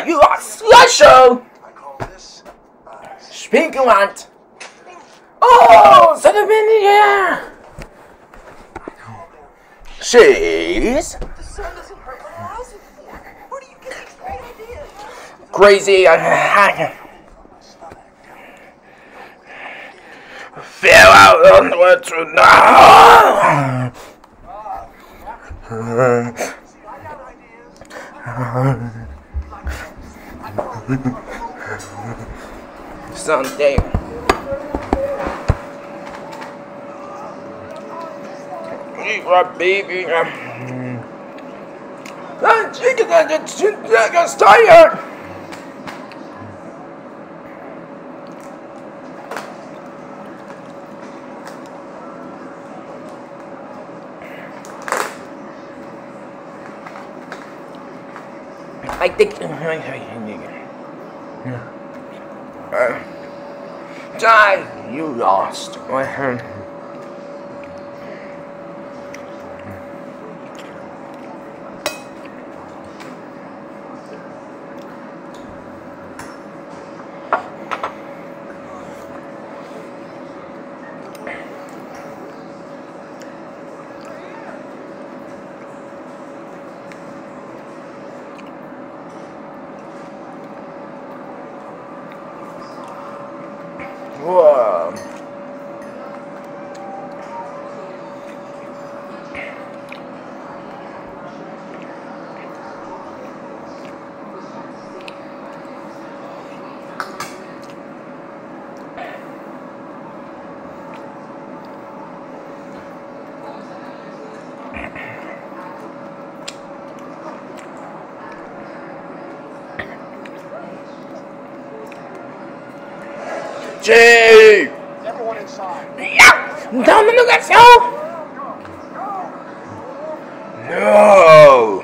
you are Slideshow! Spiegelwand! Oh, set up in the air! She's crazy. Fell out on the way to now. Someday. Right, baby. Chicken, that's tired. I think. Die, you lost. Whoa. Gee! Everyone inside. Yeah! No!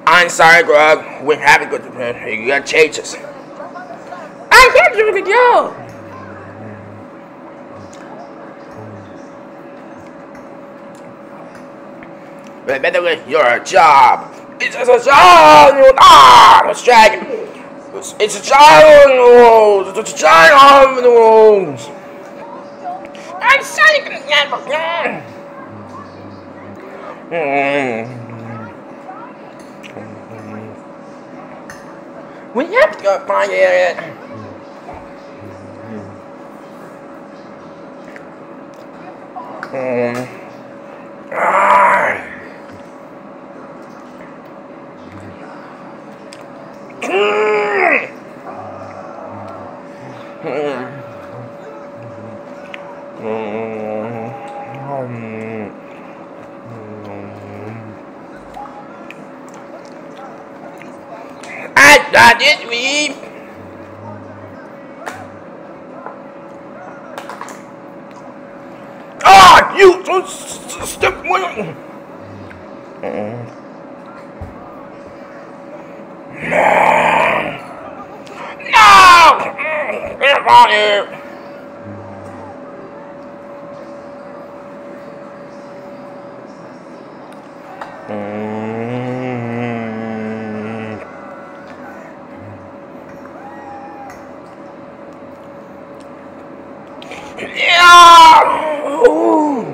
I'm sorry, Greg. We have to go to bed. You got changes. I can't do it, yo! But by the way, you're a job. It's just a job! I'm a dragon. It's a child! It's a child! I'm sorry! We have to go find it. I got it, me. Ah, you don't step one. No! Get on here. Yeah! Ooh.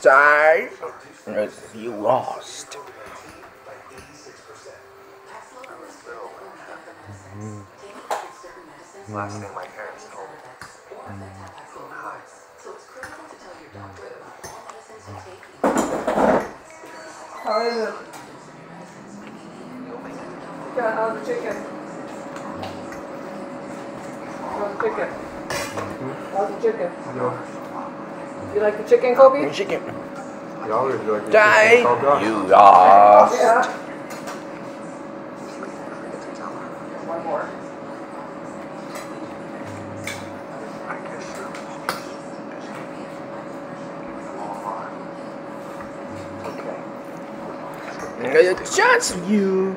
Die, you lost. Last thing my parents told me. How is it? Yeah, how's the chicken? How's the chicken? How's the chicken? You like the chicken, Kobe? Chicken. You always like your Die. chicken so good. You lost. Yeah. One more. I guess you're Okay. Shots of you.